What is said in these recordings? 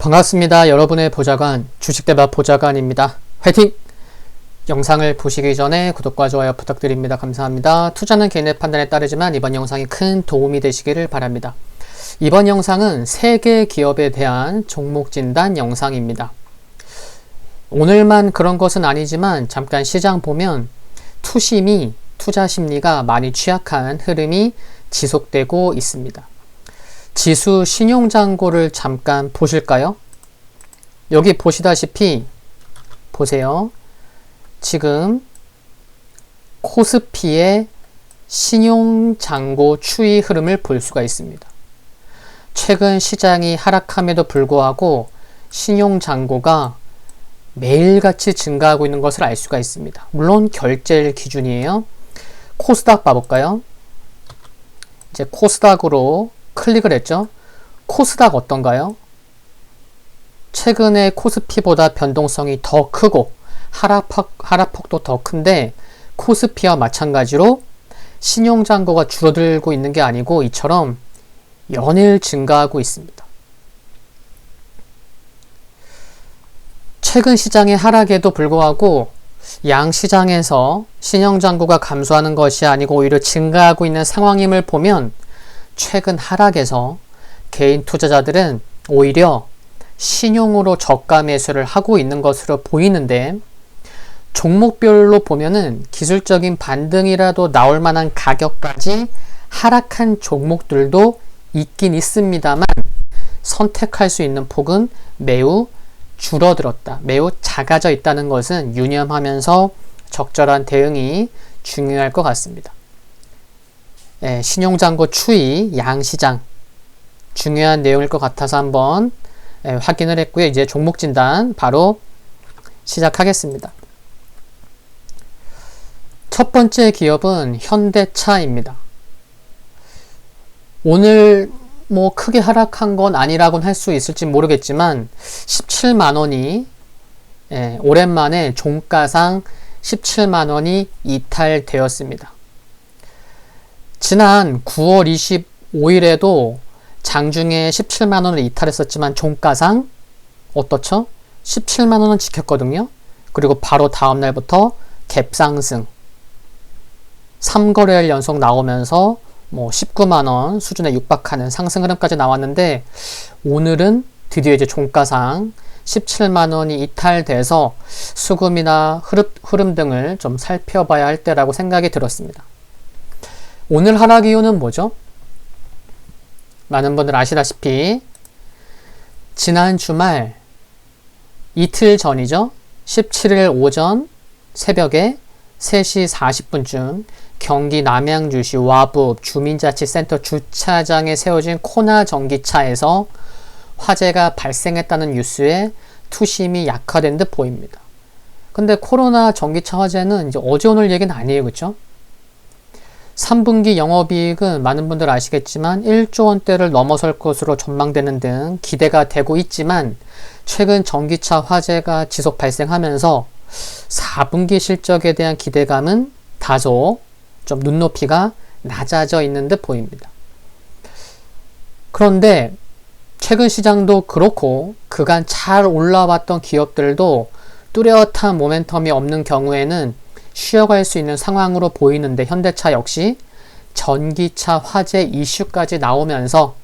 반갑습니다. 여러분의 보좌관 주식대박 보좌관입니다. 화이팅! 영상을 보시기 전에 구독과 좋아요 부탁드립니다. 감사합니다. 투자는 개인의 판단에 따르지만 이번 영상이 큰 도움이 되시기를 바랍니다. 이번 영상은 3개 기업에 대한 종목 진단 영상입니다. 오늘만 그런 것은 아니지만 잠깐 시장 보면 투심이 투자 심리가 많이 취약한 흐름이 지속되고 있습니다. 지수 신용잔고를 잠깐 보실까요? 여기 보시다시피 보세요. 지금 코스피의 신용잔고 추이 흐름을 볼 수가 있습니다. 최근 시장이 하락함에도 불구하고 신용잔고가 매일같이 증가하고 있는 것을 알 수가 있습니다. 물론 결제일 기준이에요. 코스닥 봐볼까요? 이제 코스닥으로 클릭을 했죠. 코스닥 어떤가요? 최근에 코스피보다 변동성이 더 크고 하락폭도 더 큰데 코스피와 마찬가지로 신용잔고가 줄어들고 있는 게 아니고 이처럼 연일 증가하고 있습니다. 최근 시장의 하락에도 불구하고 양시장에서 신용잔고가 감소하는 것이 아니고 오히려 증가하고 있는 상황임을 보면 최근 하락에서 개인 투자자들은 오히려 신용으로 저가 매수를 하고 있는 것으로 보이는데 종목별로 보면은 기술적인 반등이라도 나올 만한 가격까지 하락한 종목들도 있긴 있습니다만 선택할 수 있는 폭은 매우 줄어들었다. 매우 작아져 있다는 것은 유념하면서 적절한 대응이 중요할 것 같습니다. 신용잔고 추이, 양시장 중요한 내용일 것 같아서 한번 확인을 했고요. 이제 종목 진단 바로 시작하겠습니다. 첫 번째 기업은 현대차입니다. 오늘 크게 하락한 건 아니라고는 할 수 있을지 모르겠지만 17만원이 오랜만에 종가상 17만원이 이탈되었습니다. 지난 9월 25일에도 장중에 17만원을 이탈했었지만 종가상 어떻죠? 17만원은 지켰거든요. 그리고 바로 다음날부터 갭상승 3거래일 연속 나오면서 19만원 수준에 육박하는 상승 흐름까지 나왔는데 오늘은 드디어 이제 종가상 17만원이 이탈돼서 수급이나 흐름 등을 좀 살펴봐야 할 때라고 생각이 들었습니다. 오늘 하락 이유는 뭐죠? 많은 분들 아시다시피 지난 주말 이틀 전이죠. 17일 오전 새벽에 3시 40분쯤 경기 남양주시 와북 주민자치센터 주차장에 세워진 코나 전기차에서 화재가 발생했다는 뉴스에 투심이 약화된 듯 보입니다. 근데 코로나 전기차 화재는 이제 어제 오늘 얘기는 아니에요. 그렇죠? 3분기 영업이익은 많은 분들 아시겠지만 1조 원대를 넘어설 것으로 전망되는 등 기대가 되고 있지만 최근 전기차 화재가 지속 발생하면서 4분기 실적에 대한 기대감은 다소 좀 눈높이가 낮아져 있는 듯 보입니다. 그런데 최근 시장도 그렇고 그간 잘 올라왔던 기업들도 뚜렷한 모멘텀이 없는 경우에는 쉬어갈 수 있는 상황으로 보이는데 현대차 역시 전기차 화재 이슈까지 나오면서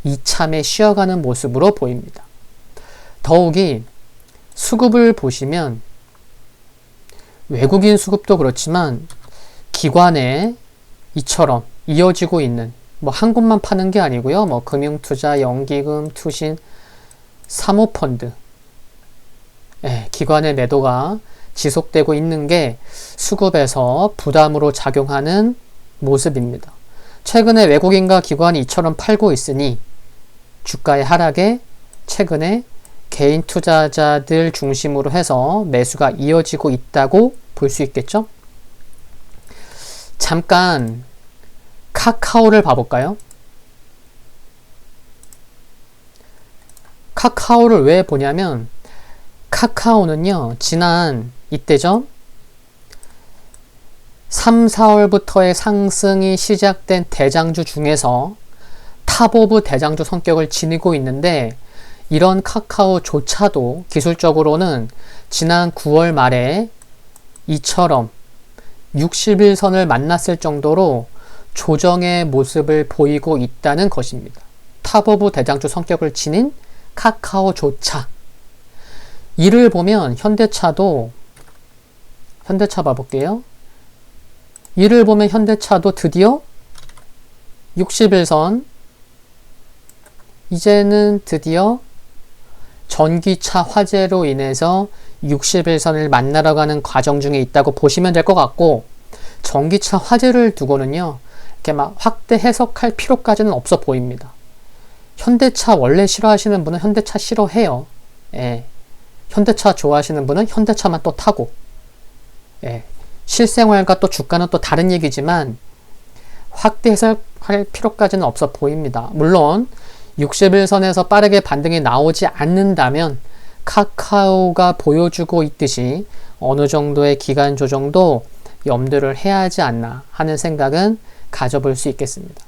이참에 쉬어가는 모습으로 보입니다. 더욱이 수급을 보시면 외국인 수급도 그렇지만 기관에 이처럼 이어지고 있는 한 곳만 파는 게 아니고요. 금융투자, 연기금, 투신, 사모펀드 기관의 매도가 지속되고 있는 게 수급에서 부담으로 작용하는 모습입니다. 최근에 외국인과 기관이 이처럼 팔고 있으니 주가의 하락에 최근에 개인 투자자들 중심으로 해서 매수가 이어지고 있다고 볼 수 있겠죠? 잠깐 카카오를 봐볼까요? 카카오를 왜 보냐면 카카오는요 지난 이때죠 3, 4월부터의 상승이 시작된 대장주 중에서 탑 오브 대장주 성격을 지니고 있는데 이런 카카오조차도 기술적으로는 지난 9월 말에 이처럼 60일선을 만났을 정도로 조정의 모습을 보이고 있다는 것입니다. 탑오브 대장주 성격을 지닌 카카오조차. 이를 보면 현대차 봐볼게요. 이를 보면 현대차도 드디어 60일선, 이제는 드디어 전기차 화재로 인해서 60일선을 만나러 가는 과정 중에 있다고 보시면 될 것 같고, 전기차 화재를 두고는요, 이렇게 막 확대 해석할 필요까지는 없어 보입니다. 현대차 원래 싫어하시는 분은 현대차 싫어해요. 예. 현대차 좋아하시는 분은 현대차만 또 타고, 예. 실생활과 또 주가는 또 다른 얘기지만 확대 해석할 필요까지는 없어 보입니다. 물론 60일선에서 빠르게 반등이 나오지 않는다면 카카오가 보여주고 있듯이 어느 정도의 기간 조정도 염두를 해야 하지 않나 하는 생각은 가져볼 수 있겠습니다.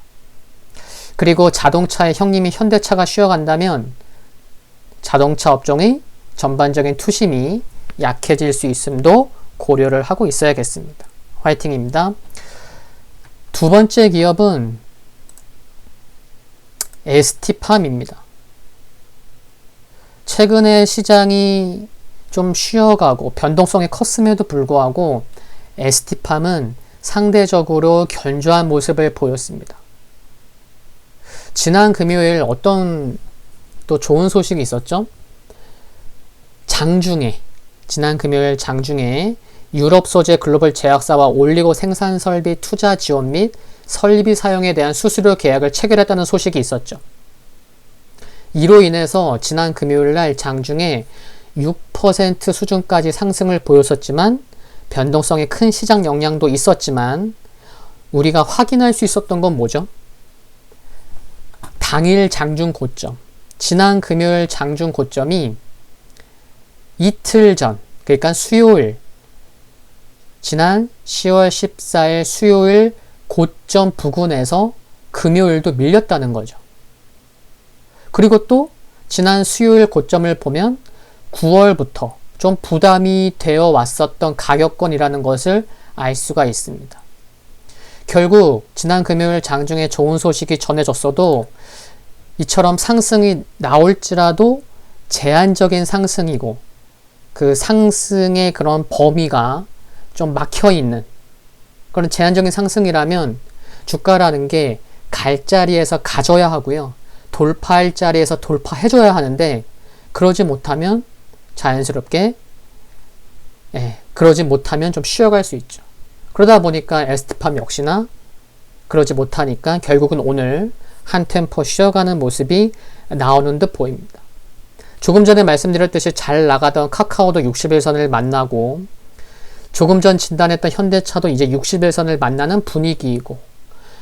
그리고 자동차의 형님이 현대차가 쉬어간다면 자동차 업종의 전반적인 투심이 약해질 수 있음도 고려를 하고 있어야겠습니다. 화이팅입니다. 두 번째 기업은 ST팜입니다. 최근에 시장이 좀 쉬어가고 변동성이 컸음에도 불구하고 ST팜은 상대적으로 견조한 모습을 보였습니다. 지난 금요일 어떤 또 좋은 소식이 있었죠? 지난 금요일 장중에 유럽 소재 글로벌 제약사와 올리고 생산 설비 투자 지원 및 설비 사용에 대한 수수료 계약을 체결했다는 소식이 있었죠. 이로 인해서 지난 금요일 날 장중에 6% 수준까지 상승을 보였었지만 변동성이 큰 시장 영향도 있었지만 우리가 확인할 수 있었던 건 뭐죠? 당일 장중 고점, 지난 금요일 장중 고점이 이틀 전, 그러니까 수요일, 지난 10월 14일 수요일 고점 부근에서 금요일도 밀렸다는 거죠. 그리고 또 지난 수요일 고점을 보면 9월부터 좀 부담이 되어 왔었던 가격권이라는 것을 알 수가 있습니다. 결국 지난 금요일 장중에 좋은 소식이 전해졌어도 이처럼 상승이 나올지라도 제한적인 상승이고 그 상승의 그런 범위가 좀 막혀있는 그런 제한적인 상승이라면 주가라는 게 갈 자리에서 가져야 하고요. 돌파할 자리에서 돌파해줘야 하는데 그러지 못하면 자연스럽게 그러지 못하면 좀 쉬어갈 수 있죠. 그러다 보니까 ST팜 역시나 그러지 못하니까 결국은 오늘 한 템포 쉬어가는 모습이 나오는 듯 보입니다. 조금 전에 말씀드렸듯이 잘 나가던 카카오도 60일선을 만나고 조금 전 진단했던 현대차도 이제 60일선을 만나는 분위기이고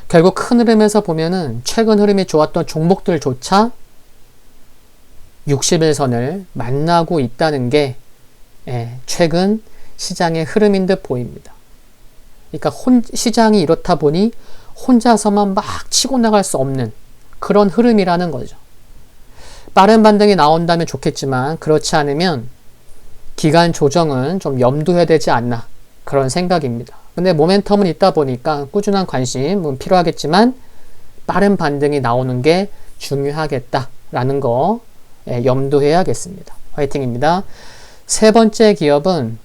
결국 큰 흐름에서 보면은 최근 흐름이 좋았던 종목들조차 60일선을 만나고 있다는 게 최근 시장의 흐름인 듯 보입니다. 그러니까 시장이 이렇다 보니 혼자서만 막 치고 나갈 수 없는 그런 흐름이라는 거죠. 빠른 반등이 나온다면 좋겠지만 그렇지 않으면 기간 조정은 좀 염두해야 되지 않나 그런 생각입니다. 근데 모멘텀은 있다 보니까 꾸준한 관심은 필요하겠지만 빠른 반등이 나오는 게 중요하겠다라는 거 염두해야겠습니다. 화이팅입니다. 세 번째 기업은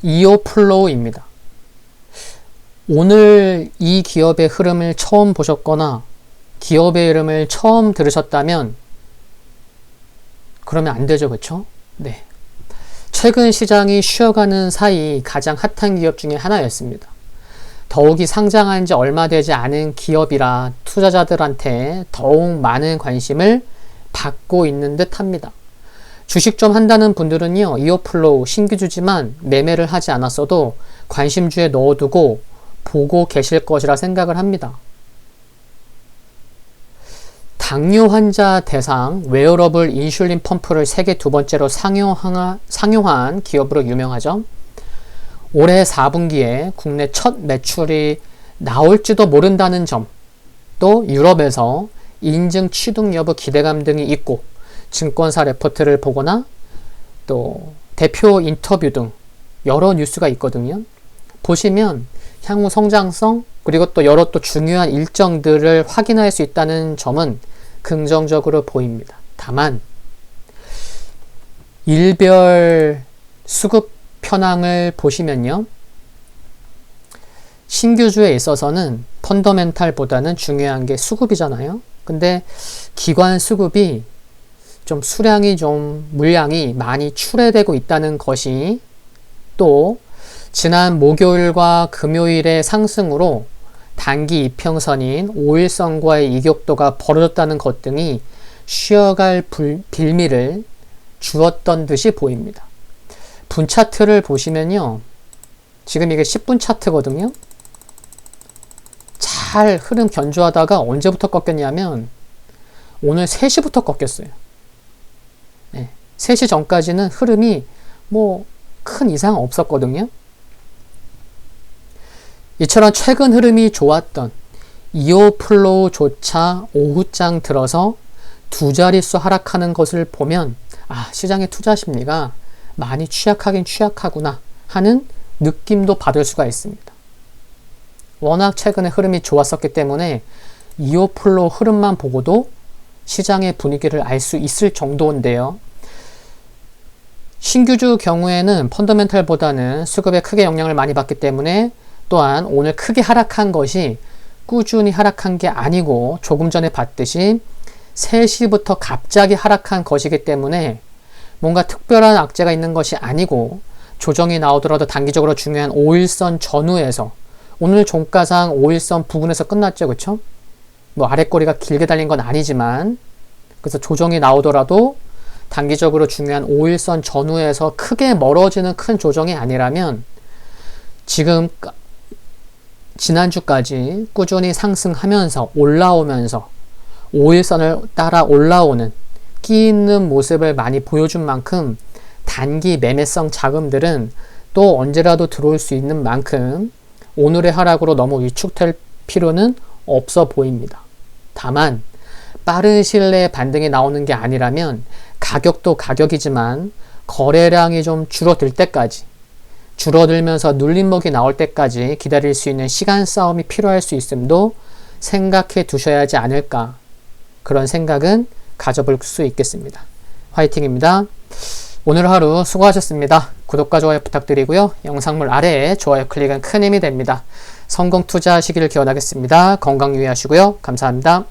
이오플로우입니다. 오늘 이 기업의 흐름을 처음 보셨거나 기업의 이름을 처음 들으셨다면 그러면 안 되죠, 그렇죠? 네. 최근 시장이 쉬어가는 사이 가장 핫한 기업 중에 하나였습니다. 더욱이 상장한 지 얼마 되지 않은 기업이라 투자자들한테 더욱 많은 관심을 받고 있는 듯 합니다. 주식 좀 한다는 분들은요, 이오플로우 신규주지만 매매를 하지 않았어도 관심주에 넣어두고 보고 계실 것이라 생각을 합니다. 당뇨 환자 대상 웨어러블 인슐린 펌프를 세계 두 번째로 상용한 기업으로 유명하죠. 올해 4분기에 국내 첫 매출이 나올지도 모른다는 점, 또 유럽에서 인증 취득 여부 기대감 등이 있고 증권사 레포트를 보거나 또 대표 인터뷰 등 여러 뉴스가 있거든요. 보시면 향후 성장성 그리고 또 여러 또 중요한 일정들을 확인할 수 있다는 점은 긍정적으로 보입니다. 다만 일별 수급 현황을 보시면요. 신규주에 있어서는 펀더멘탈보다는 중요한 게 수급이잖아요. 근데 기관 수급이 좀 물량이 많이 출회되고 있다는 것이 또 지난 목요일과 금요일의 상승으로 단기 이평선인 5일선과의 이격도가 벌어졌다는 것 등이 쉬어갈 빌미를 주었던 듯이 보입니다. 분 차트를 보시면요. 지금 이게 10분 차트거든요. 잘 흐름 견주하다가 언제부터 꺾였냐면 오늘 3시부터 꺾였어요. 네, 3시 전까지는 흐름이 큰 이상 없었거든요. 이처럼 최근 흐름이 좋았던 2호 플로우조차 오후장 들어서 두 자릿수 하락하는 것을 보면 시장의 투자 심리가 많이 취약하긴 취약하구나 하는 느낌도 받을 수가 있습니다. 워낙 최근에 흐름이 좋았었기 때문에 2호 플로우 흐름만 보고도 시장의 분위기를 알 수 있을 정도인데요. 신규주 경우에는 펀더멘탈보다는 수급에 크게 영향을 많이 받기 때문에 또한 오늘 크게 하락한 것이 꾸준히 하락한 게 아니고 조금 전에 봤듯이 3시부터 갑자기 하락한 것이기 때문에 뭔가 특별한 악재가 있는 것이 아니고 조정이 나오더라도 단기적으로 중요한 5일선 전후에서 오늘 종가상 5일선 부근에서 끝났죠. 그쵸? 아래꼬리가 길게 달린 건 아니지만 그래서 조정이 나오더라도 단기적으로 중요한 5일선 전후에서 크게 멀어지는 큰 조정이 아니라면 지금 지난주까지 꾸준히 상승하면서 올라오면서 5일선을 따라 올라오는 끼 있는 모습을 많이 보여준 만큼 단기 매매성 자금들은 또 언제라도 들어올 수 있는 만큼 오늘의 하락으로 너무 위축될 필요는 없어 보입니다. 다만 빠른 시일 내에 반등이 나오는 게 아니라면 가격도 가격이지만 거래량이 좀 줄어들 때까지 줄어들면서 눌림목이 나올 때까지 기다릴 수 있는 시간 싸움이 필요할 수 있음도 생각해 두셔야 하지 않을까 그런 생각은 가져볼 수 있겠습니다. 화이팅입니다. 오늘 하루 수고하셨습니다. 구독과 좋아요 부탁드리고요. 영상물 아래에 좋아요 클릭은 큰 힘이 됩니다. 성공 투자하시기를 기원하겠습니다. 건강 유의하시고요. 감사합니다.